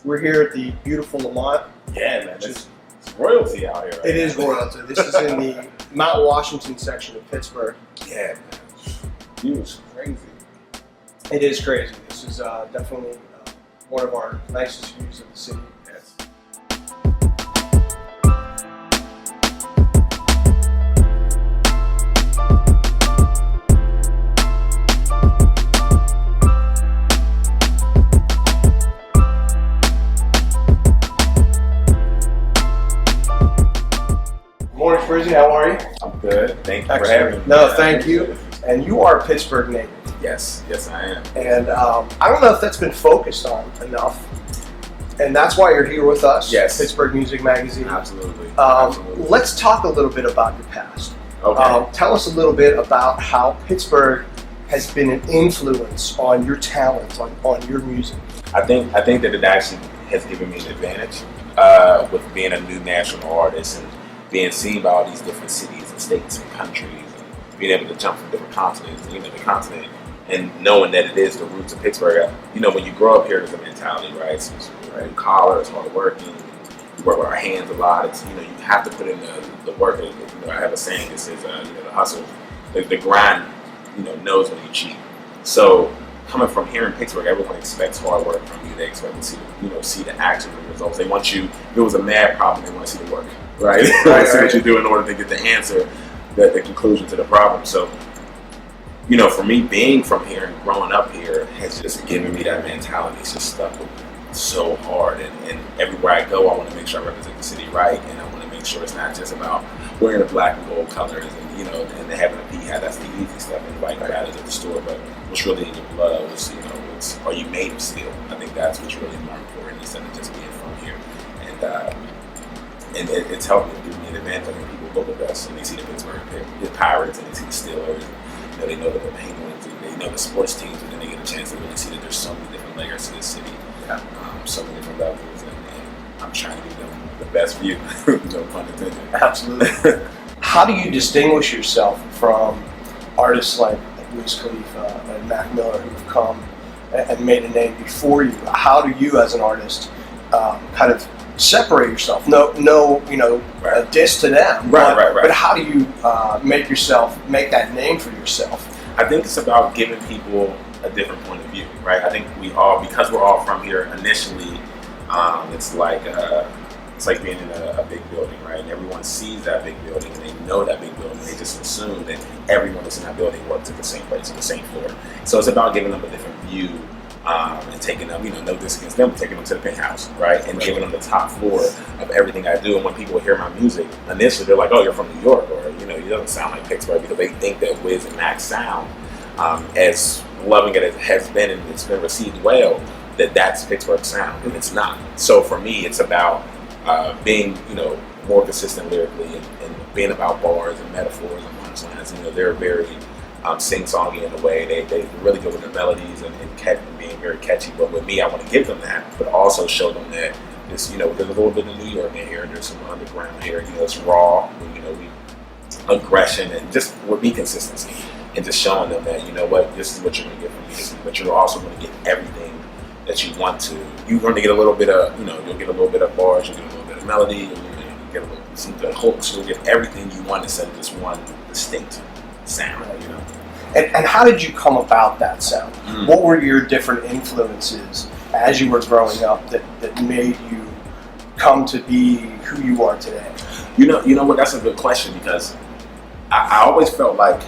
We're here at the beautiful Lamont. Yeah, man, it's royalty out here. Right? It is royalty. This is in the Mount Washington section of Pittsburgh. Yeah, man. View is crazy. It is crazy. This is definitely one of our nicest views of the city. Yes. Morning, Frzy. How are you? I'm good. Thank you Excellent. for having me. No, thank you. And you are a Pittsburgh native. Yes, I am. And I don't know if that's been focused on enough. And that's why you're here with us. Yes. Pittsburgh Music Magazine. Absolutely. Let's talk a little bit about your past. Okay. Tell us a little bit about how Pittsburgh has been an influence on your talent, on your music. I think that it actually has given me an advantage with being a new national artist and being seen by all these different cities and states and countries, and being able to jump from different continents, the continent, and knowing that it is the roots of Pittsburgh. When you grow up here, there's a mentality, right? So it's blue collar, it's hard working. We work with our hands a lot. It's you have to put in the work. I have a saying that says the hustle, the grind, knows when you cheat. So coming from here in Pittsburgh, everyone expects hard work from you. They expect to see the action and results. They want you. If it was a math problem, they want to see the work, right? They want to see what you do in order to get the answer, the conclusion to the problem. So, for me, being from here and growing up here has just given me that mentality. It's just stuck with me so hard, and everywhere I go, I want to make sure I represent the city right, and I want to make sure it's not just about wearing the black and gold colors and and having a pea hat. That's the easy stuff, and like that is at the store. But what's really in your blood is are you made of steel? I think that's what's really more important instead of just being from here. And it's helped me give me an advantage. I think people look at us and they see the Pittsburgh Pirates and they see the Steelers. They know the Penguins, and they know the sports teams, but then they get a chance to really see that there's so many different layers to this city, so many different levels, and I'm trying to give them the best view, no pun intended. Absolutely. How do you distinguish yourself from artists like Wiz Khalifa and Mac Miller who have come and made a name before you? How do you, as an artist, kind of separate yourself? A diss to them. Right. But how do you make that name for yourself? I think it's about giving people a different point of view, right? I think because we're all from here initially, it's like being in a big building, right? And everyone sees that big building and they know that big building. They just assume that everyone that's in that building works at the same place, on the same floor. So it's about giving them a different view and taking them, no diss against them, taking them to the penthouse, right? And giving them the top floor of everything I do. And when people hear my music, initially they're like, "Oh, you're from New York," or "You doesn't sound like Pittsburgh," because they think that Wiz and Mac sound as loving it as has been and it's been received well, that's Pittsburgh sound, and it's not. So for me, it's about being, more consistent lyrically and being about bars and metaphors and punchlines. They're very sing-songy in a way. They really good with the melodies and being very catchy. But with me, I want to give them that, but also show them that there's a little bit of New York in here. There's some underground here. It's raw. Aggression and just with me consistency and just showing them that this is what you're going to get from me, but you're also going to get everything that you want to. You're going to get a little bit of you'll get a little bit of bars, you'll get a little bit of melody, you'll get some good hooks, you'll get everything you want instead of just one distinct sound. And how did you come about that sound? What were your different influences as you were growing up that made you come to be who you are today? You know what? That's a good question, because I always felt like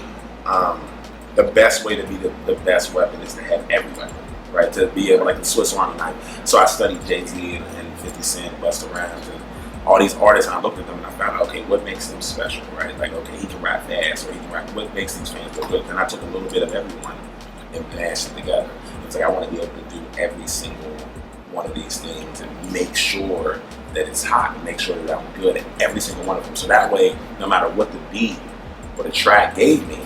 the best way to be the best weapon is to have every weapon, right? To be able, like the Swiss Army knife. So I studied Jay-Z and 50 Cent, Busta Rhymes, and all these artists, and I looked at them and I found out, okay, what makes them special, right? Like, okay, he can rap fast, or he can rap. What makes these fans feel good? And I took a little bit of everyone and mashed it together. It's like I want to be able to do every single one of these things and make sure that it's hot and make sure that I'm good at every single one of them. So that way, no matter what the beat or the track gave me,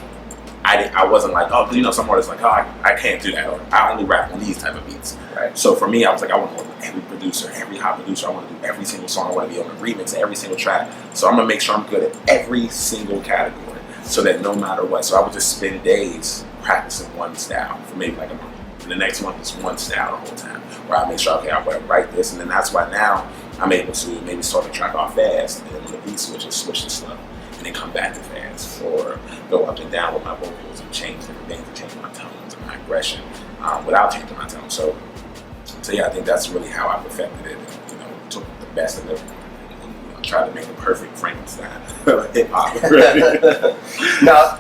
I wasn't like, some artists like, I can't do that, or I only rap on these type of beats. Right. So for me, I was like, I want to work with every producer, every hot producer. I want to do every single song. I want to be on the remix of every single track. So I'm going to make sure I'm good at every single category so that no matter what. So I would just spend days practicing one style for maybe like a month. and the next month is one style the whole time. Where I make sure, okay, I want to write this, and then that's why now I'm able to maybe start the track off fast, and then when the beat switches, switch the stuff, and then come back to fast, or go up and down with my vocals and change different things, and change my tones and my aggression without changing my tone. So yeah, I think that's really how I perfected it. And, you know, took the best of it and you know, tried to make the perfect Frankenstein hip hop. Now,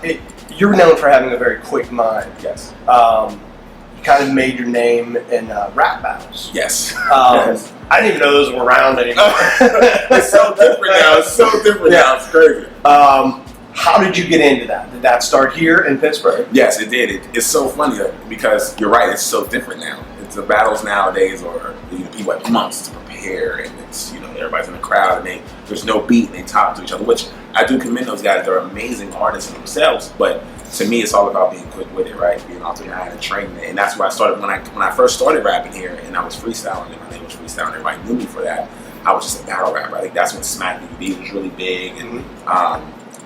you're known for having a very quick mind. Yes. You kind of made your name in rap battles. Yes. Yes. I didn't even know those were around anymore. It's so different now. It's so different now. It's crazy. How did you get into that? Did that start here in Pittsburgh? Yes, it did. It's so funny because you're right. It's so different now. The battles nowadays are, you know, people have months to prepare, and it's, you know, everybody's in the crowd and there's no beat and they talk to each other, which I do commend those guys. They're amazing artists in themselves, but to me it's all about being quick with it, right? Being off the line and training it. And that's where I started when I first started rapping here, and I was freestyling, and my name was Freestyle, and everybody knew me for that. I was just a battle rapper. I think that's when Smack DVD was really big, and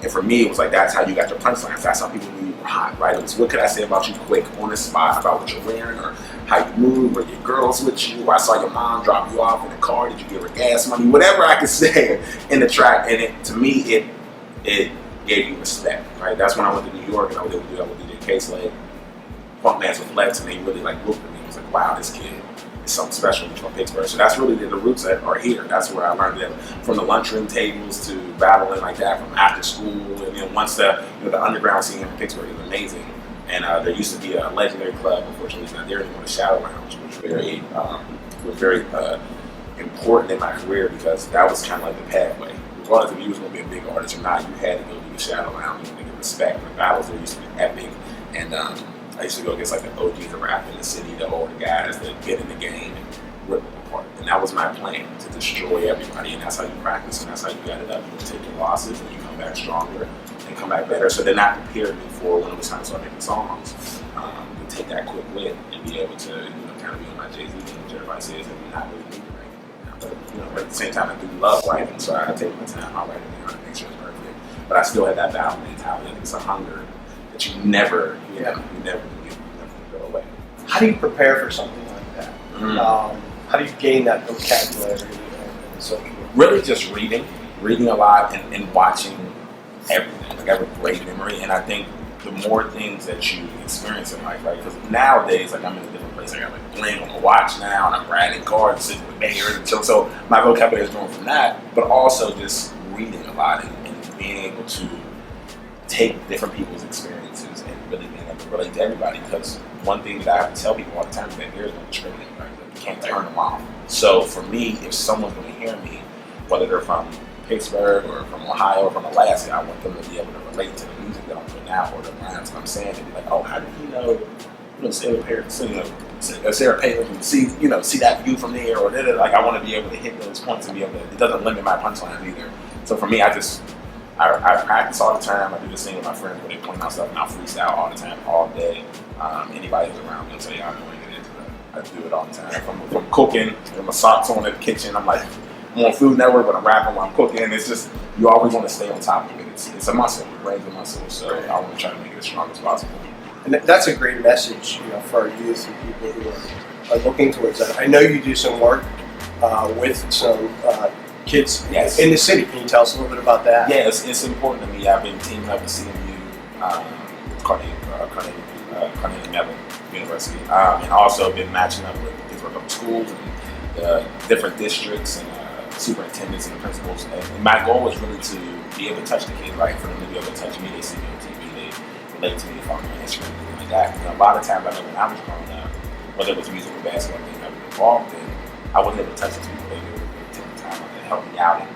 for me, it was like, that's how you got your punchlines. That's how people knew you were hot, right? It was, what could I say about you quick on the spot, about what you're wearing, or how you move, or your girl's with you, or I saw your mom drop you off in the car, did you give her gas money? Whatever I could say in the track, and to me, it gave you respect, right? That's when I went to New York, and I was able to do that with DJ K-Slade, Funk Dance with Lex, and they really like looked at me and was like, wow, this kid is something special. He's from Pittsburgh. So that's really the roots that are here. That's where I learned them, from the lunchroom tables to battling like that, from after school, and then once the underground scene in Pittsburgh is amazing. And there used to be a legendary club, unfortunately it's not there anymore, the Shadow Lounge, which was very important in my career, because that was kind of like the pathway. Regardless if you was going to be a big artist or not, you had to go to the Shadow Lounge and get respect. The battles there used to be epic, and I used to go against like the OGs of rap in the city, the older guys that get in the game and rip them apart. And that was my plan, to destroy everybody, and that's how you practice, and that's how you got it up. You take your losses and you come back stronger and come back better. So then that prepared me for when it was time to start making songs, to take that quick wit and be able to, you know, kind of be on my Jay-Z game, which everybody says, and not really need to write it down. But, you know, at the same time, I do love writing, so I take my time, I'll write it down and make sure it's perfect. But I still had that battle mentality. It's a hunger that you never go away. How do you prepare for something like that? How do you gain that vocabulary and so forth? Really just reading a lot, and watching everything. Like, I have a great memory, and I think the more things that you experience in life, right? Because nowadays, like, I'm in a different place. I got like bling on my watch now, and I'm riding cars, sitting with bangers and chill. So my vocabulary is growing from that, but also just reading a lot and being able to take different people's experiences and really being able to relate to everybody. Because one thing that I have to tell people all the time is that there's no discriminate, right? Like, you can't turn them off. So for me, if someone's going to hear me, whether they're from Pittsburgh or from Ohio or from Alaska, I want them to be able to relate to the music that I'm putting out or the rhymes that I'm saying, and be like, oh, how did you know, Sarah Palin can see that view from there, or like, I want to be able to hit those points and be able to, it doesn't limit my punchlines either. So for me, I practice all the time. I do this thing with my friends where they point out stuff, and I freestyle all the time, all day. Anybody who's around me will tell you I'm going to get into it. I do it all the time. From cooking, with my socks on in the kitchen, I'm on Food Network, but I'm rapping while I'm cooking. It's just, you always want to stay on top of it. It's a muscle. Your brain's a muscle, so I want to try to make it as strong as possible. And that's a great message, for our youth and people who are looking towards that. I know you do some work with some kids in the city. Can you tell us a little bit about that? Yeah, it's important to me. I've been teaming up with CMU, Carnegie Mellon University, and also been matching up with different schools and different districts and superintendents and principals. And my goal is really to be able to touch the kids, right? For them to be able to touch me, they see me on TV, they relate to me, they follow me on Instagram, anything like that. And a lot of times, I know when I was growing up, whether it was music or basketball, things I was involved in, I wasn't able to touch these people. They would take the time to help me out. And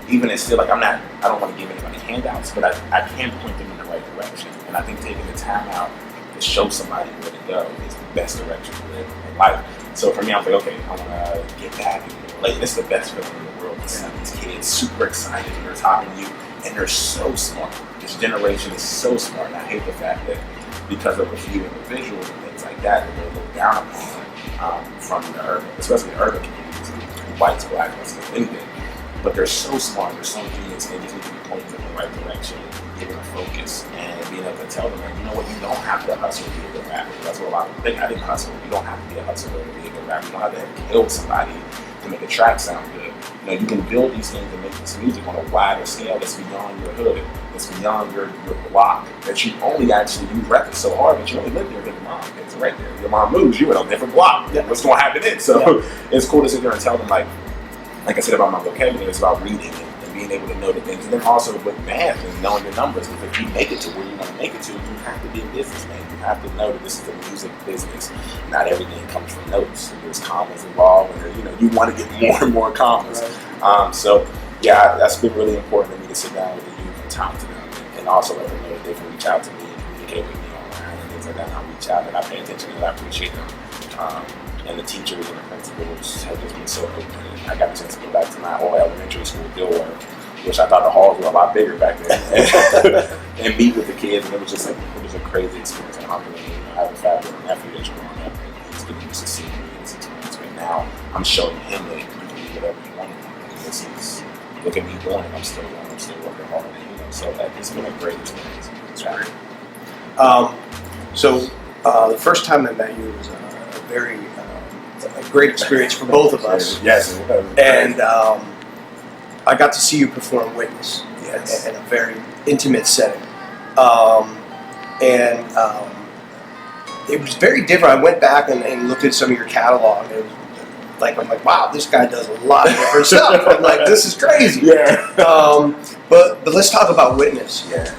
even it's still like, I don't want to give anybody handouts, but I can point them in the right direction. And I think taking the time out to show somebody where to go is the best direction to live in life. So for me, I was like, okay, I want to get back and relate. This is the best feeling in the world to see these kids super excited and they're topping you, and they're so smart. This generation is so smart, and I hate the fact that because of a few individuals and things like that, they're looked down upon from the urban, especially the urban communities, whites, blacks, anything. but they're so smart, they're so genius, they just need to be pointed in the right direction, given a focus, and being able to tell them, like, you know what, you don't have to hustle to be a good rapper. That's what a lot of people think. I didn't hustle. You don't have to be a hustler to be a good rapper. You don't have to have killed somebody to make a track sound good. You know, you can build these things and make this music on a wider scale that's beyond your hood, that's beyond your block, that you only actually use records so hard, but you only live there with your mom. It's right there. Your mom moves, you're in a different block. Yeah. What's going to happen then? So it's cool to sit there and tell them, like I said about my vocabulary, it's about reading and being able to know the things. And then also with math and knowing your numbers. Because if you make it to where you want to make it to, you have to be a businessman. You have to know that this is a music business. Not everything comes from notes. There's commas involved, and you know, you want to get more and more commas. Right. So yeah, that's been really important to me to sit down with the youth and talk to them, and also let them know that they can reach out to me and communicate with me online and things like that. And I reach out and I pay attention and I appreciate them. And the teachers and the principals have just been so open. I got a chance to go back to my old elementary school, Gilmore, which I thought the halls were a lot bigger back then, and meet with the kids, and it was just like, it was a crazy experience. And I'm really, I have a fabulous nephew that's growing up, and he's getting used to seeing me in this experience. But now I'm showing him that you can do whatever you want to do. And this is, look at me doing it. I'm still going. I'm still working hard. And, you know, so like, it's been a great experience. It's great. So the first time I met you was a very a great experience for both of us. Yes. And I got to see you perform Witness in a very intimate setting. It was very different. I went back and looked at some of your catalog. And it was like, I'm like, wow, this guy does a lot of different stuff. I'm like, this is crazy. Yeah. But let's talk about Witness. Yeah.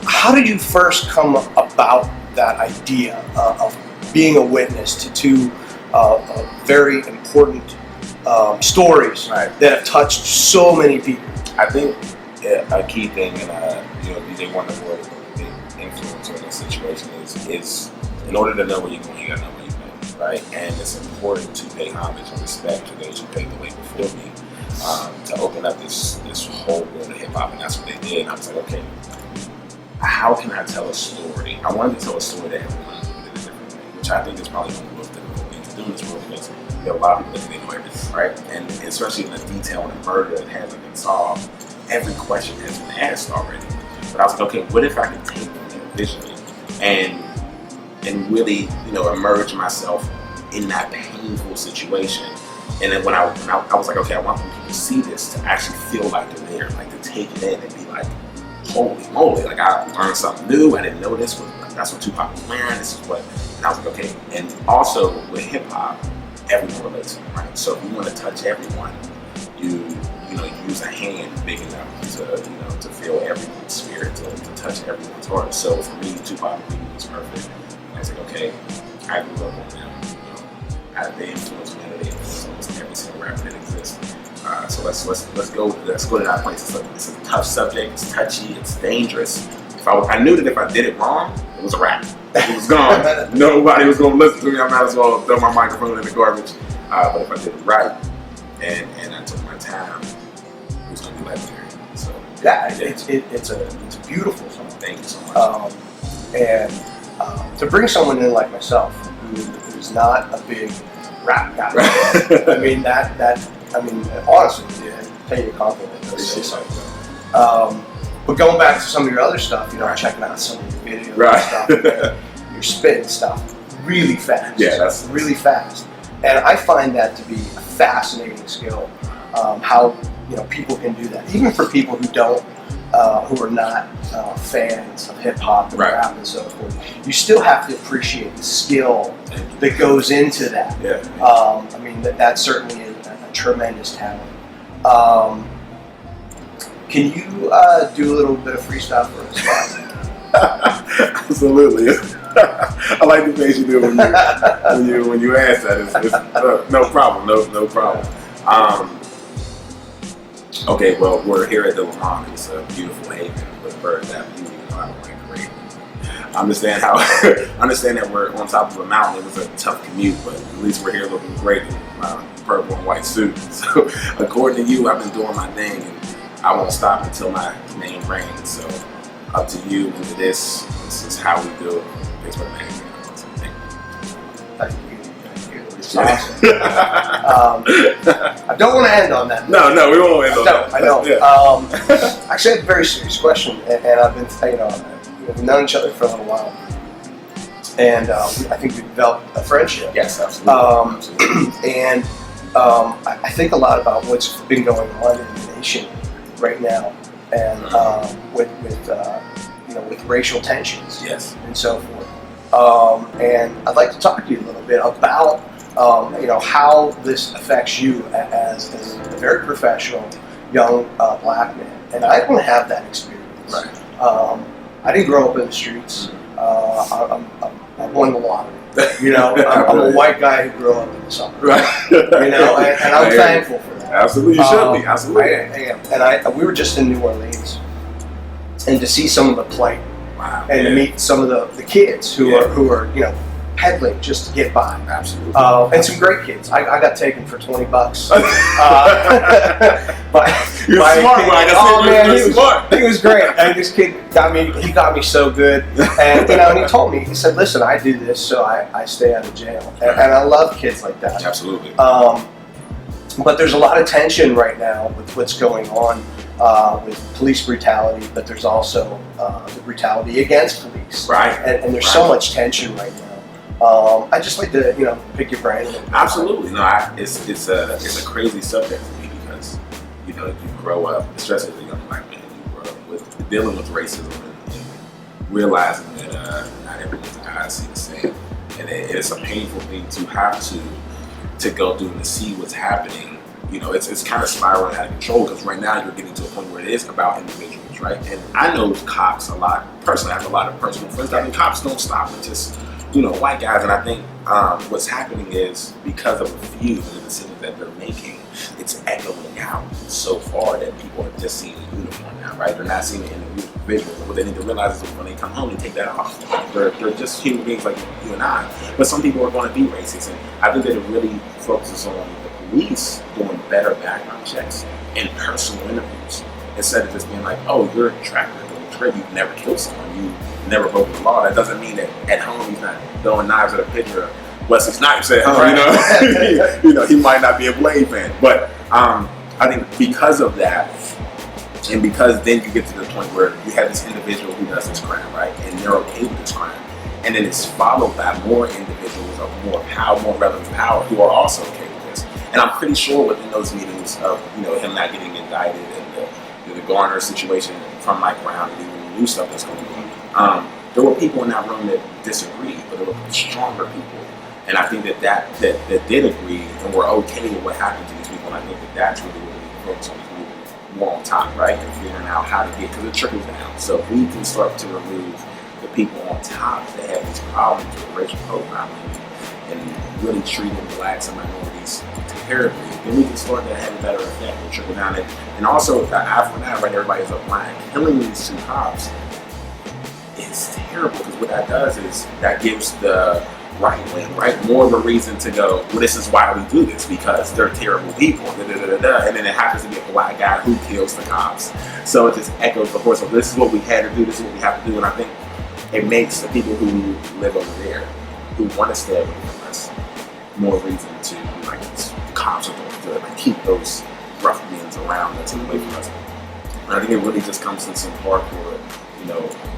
How did you first come about that idea of being a witness to two very important stories that have touched so many people? I think a key thing, and you know, DJ Wonderboy is a big influencer in this situation, is in order to know where you're going, you gotta know where you're going, right? And it's important to pay homage and respect to those who paved the way before me, to open up this whole world of hip hop, and that's what they did. And I was like, okay, how can I tell a story? I wanted to tell a story that everyone did a different way, which I think is probably one of the most difficult things to do in this world, because there are a lot of people that think they know everything, right? And especially in the detail and the murder that hasn't been solved, every question has been asked already. But I was like, okay, what if I could take them there visually and really, you know, immerse myself in that painful situation? And then when I was like, okay, I want people to see this, to actually feel like they're there, like to take it in and be like, holy moly, like I learned something new. I didn't know this was, that's what Tupac was wearing. This is what, and I was like, okay. And also with hip hop, everyone relates to it, right? So if you want to touch everyone, you use a hand big enough to feel everyone's spirit, to touch everyone's heart. So for me, Tupac was perfect. And I was like, okay, I grew up on them. They influenced me, they influenced almost every single rapper that exists. So let's go to that place. It's a tough subject. It's touchy. It's dangerous. I knew that if I did it wrong, it was a wrap. It was gone. Nobody was going to listen to me. I might as well throw my microphone in the garbage. But if I did it right and I took my time, it was going to be legendary. So it's a beautiful song. Thank you so much. And to bring someone in like myself, who's not a big rap guy, I mean honestly, take your compliment. But going back to some of your other stuff, checking out some of your videos and stuff, you're spitting stuff really fast. Yeah, that's really fast. And I find that to be a fascinating skill. How people can do that, even for people who are not fans of hip hop and rap and so forth. You still have to appreciate the skill that goes into that. Yeah. That certainly is a tremendous talent. Can you do a little bit of freestyle for us? Absolutely. I like the face you do when you ask that. It's no problem. No problem. Okay, well, we're here at the Lamont. It's a beautiful haven with birds that beauty. I don't like great. I understand that we're on top of a mountain. It was a tough commute, but at least we're here looking great in my purple and white suit. So, according to you, I've been doing my thing, and I won't stop until my name rings. So, up to you into this. This is how we do it. Thanks for the name. Thank you. is awesome. I don't want to end on that. No, we won't end on that. I know. Yeah. Actually, I have a very serious question, and I've been, we've known each other for a little while, and I think we've developed a friendship. Yes, absolutely. And I think a lot about what's been going on in the nation right now, and with racial tensions, yes, and so forth. And I'd like to talk to you a little bit about how this affects you as a very professional young black man. And I don't have that experience. Right. I didn't grow up in the streets. I won the lottery. I'm a white guy who grew up in the suburbs. Right. And I'm thankful for that. Absolutely, you should be. Absolutely. I am. And we were just in New Orleans, and to see some of the plight, wow, and to meet some of the kids who are peddling just to get by. Absolutely. And some great kids. I got taken for $20. You're smart, man. He was great. And this kid got me so good. And and he told me, he said, listen, I do this so I stay out of jail. And I love kids like that. Absolutely. But there's a lot of tension right now with what's going on with police brutality, but there's also the brutality against police. Right. And there's so much tension right now. I just like to, pick your brain. Absolutely. No, it's a crazy subject for me because, you grow up, especially as a young black man, you grow up with dealing with racism and realizing that not everyone's eyes see the same. And it's a painful thing to have to go through and to see what's happening. It's kind of spiraling out of control because right now you're getting to a point where it is about individuals, right? And I know cops a lot. Personally, I have a lot of personal friends. I mean, cops don't stop with just, white guys. And I think what's happening is because of a few of the decisions that they're making, it's echoing out so far that people are just seeing the uniform now, right? They're not seeing the individual. What they need to realize is when they come home, they take that off. They're just human beings like you and I. But some people are going to be racist. And I think that it really focuses on the police doing better background checks and personal interviews instead of just being like, oh, you're a track record, you've never killed someone, you never broken the law. That doesn't mean that at home he's not throwing knives at a picture of Wesley Snipes at home. Right. He might not be a Blade fan, but I think because of that, and because then you get to the point where you have this individual who does this crime, right, and they're okay with this crime, and then it's followed by more individuals of more power, more relevant power, who are also okay with this. And I'm pretty sure within those meetings of him not getting indicted and the Garner situation from Mike Brown and even the new stuff that's going on, there were people in that room that disagreed, but there were stronger people. And I think that did agree and were okay with what happened to these people. And I think that's really what we focus on, is moving more on top, right? And figuring out how to get, because it trickles down. So if we can start to remove the people on top that have these problems with racial profiling and really treating blacks and minorities terribly, then we can start to have a better effect and trickle down. And also, the eye for an eye, right? Everybody's up blind. Killing these two cops is terrible, because what that does is that gives the right wing, right, more of a reason to go, well, this is why we do this, because they're terrible people, and then it happens to be a black guy who kills the cops. So it just echoes the horse of, this is what we had to do, this is what we have to do. And I think it makes the people who live over there, who want to stay away from us, more reason to, like, the cops are going to like, keep those ruffians around us and away from us. And I think it really just comes in some hardcore,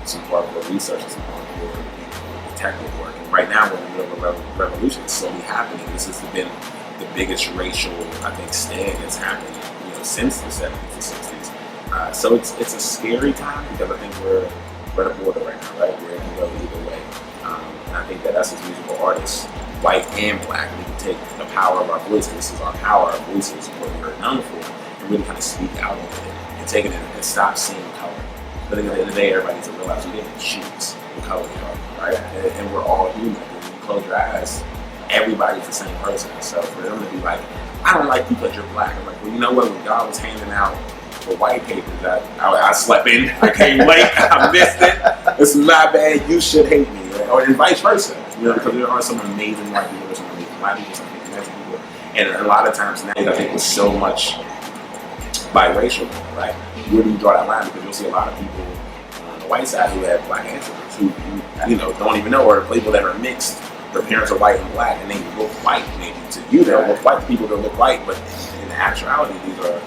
some hardcore research and some hardcore detective work. And right now we're in the middle of a revolution. It's slowly happening. This has been the biggest racial, I think, stand that's happened, since the 70s and 60s. So it's a scary time, because I think we're at a border right now, right? Where it can go either way. And I think that us as musical artists, white and black, we can take the power of our voice, and this is our power, our voices, what we're known for, and really kind of speak out on it and take it and stop seeing color. But at the end of the day, everybody needs to realize we didn't choose what color we are, right? And we're all human. When you close your eyes, everybody's the same person. So for them to be like, I don't like you because you're black, I'm like, well, you know what? When God was handing out the white papers, I slept in, I came late, I missed it. It's my bad, you should hate me. Right? Or vice versa, because there are some amazing white people, there's some amazing black people, some amazing Mexican people. And a lot of times now, I think with so much biracial, right? Where do you draw that line? Because you'll see a lot of people on the white side who have black ancestors who don't even know, or people that are mixed their parents are white and black, and they look white. Maybe to you, they'll look white. People don't look white, but in actuality, these are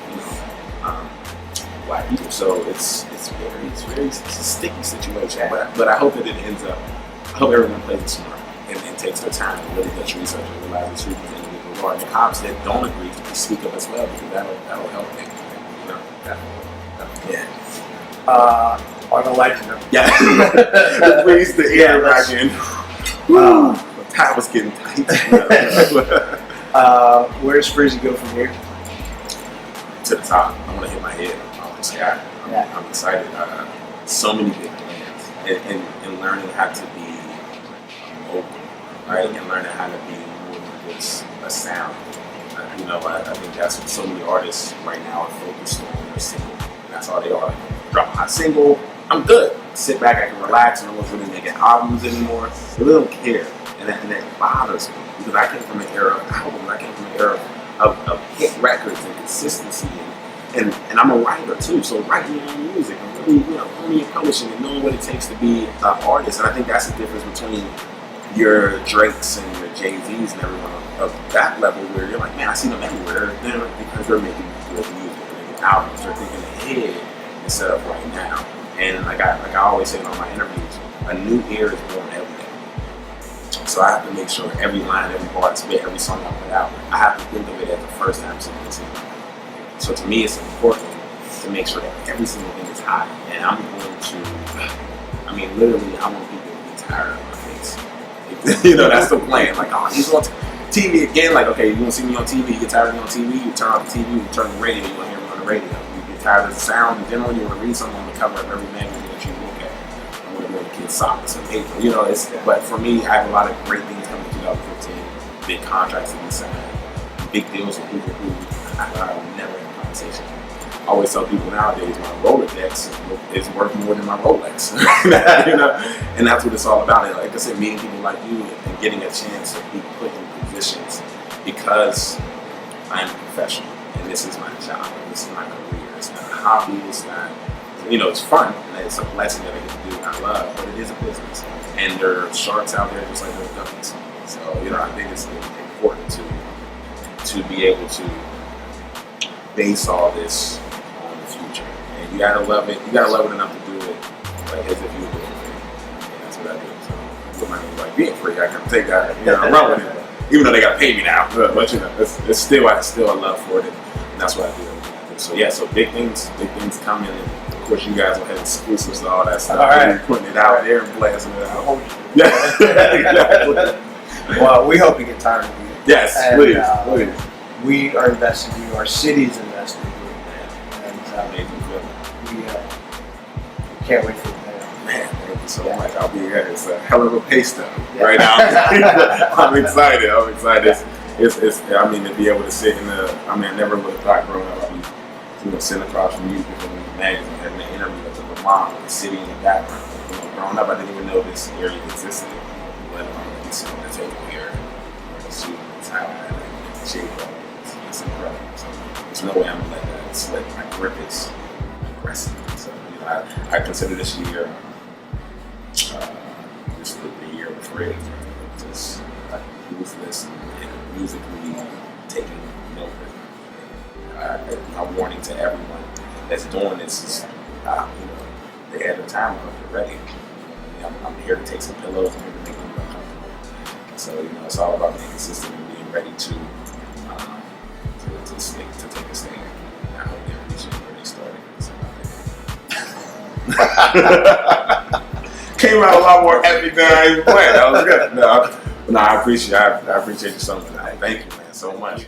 black people. So it's a sticky situation. But I hope that it ends up. I hope everyone plays it smart and takes their time and really does research and realizes who the individuals are. And the cops that don't agree to speak up as well, because that'll help them. On a lighter note. Yeah. Breathe the air back in. The time was getting tight. Where does Frzy go from here? To the top. I want to hit my head. Honestly, I'm excited. So many big plans, and learning how to be open, right, and learning how to be more than just a sound. I think that's what so many artists right now are focused on. Their single. That's all they are. Drop my single. I'm good. Sit back, I can relax, and I don't really making albums anymore. They really don't care, and that bothers me, because I came from an era of albums. I came from an era of hit records and consistency, and I'm a writer too. So writing your own music and really, owning your publishing and knowing what it takes to be an artist. And I think that's the difference between your Drakes and your Jay-Z's and everyone of that level, where you're like, man, I see them everywhere. Because they're making good music, they're making albums, they're thinking ahead instead of right now. And like I always say in all my interviews, a new ear is born every day. So I have to make sure every line, every bar I spit, every song I put out, I have to think of it as the first time something is here. So to me, it's important to make sure that every single thing is hot. And I'm going to, literally, I want people to be tired of my face. That's the plan. Like, oh, he's on TV again. Like, okay, you want to see me on TV, you get tired of me on TV, you turn off the TV, you turn on the radio, you want to hear me on the radio. Tired of the sound in general, you want to read something on the cover of every magazine that you look at. I want to go to kids' socks and paper. But for me, I have a lot of great things coming in 2015. Big contracts to be signed, big deals with people who I would never have a conversation with. I always tell people nowadays my Rolodex is worth more than my Rolex. And that's what it's all about. And like I said, meeting people like you and getting a chance to be put in positions because I am a professional and this is my job and this is my career. It's not a hobby, it's not, it's fun, and it's a blessing that I get to do and I love, but it is a business. And there are sharks out there just like there are ducks. So, I think it's important to be able to base all this on the future. And you gotta love it. You gotta love it enough to do it like as if you were doing it. And that's what I do. So, with my name like being free, I can take that, run with it. Even though they gotta pay me now, but it's still a love for it, and that's what I do. So yeah, so big things coming, and of course you guys will have exclusives and all that stuff. All right. Putting it out there and blasting it out. Yeah, exactly. Well, we hope you get tired of you. Yes, and, please. We are invested in you. Our city's invested in you, and we can't wait for the day. Man, thank you so much. I'll be here. It's a hell of a pace though. Right now, I'm excited. It's to be able to sit in I never would have thought growing up I'd be sitting across from you in the magazine having an interview with the mom with the city in the background. Growing up, I didn't even know this area existed, let alone sitting on the table here, the suit, the tie, and the shape. It's incredible. So there's no way I'm gonna let that slip. My grip is aggressive. So I consider this year just the year of Frzy, just ruthless and musically taking note. My warning to everyone that's doing this is, they had their time up, they're ready. I'm here to take some pillows, I'm here to make them more comfortable. So, it's all about being consistent and being ready to take a stand. And I hope they appreciate where they started. Came out a lot more epic than I even planned. That was good. No, I appreciate you so much. Thank you, man, so much.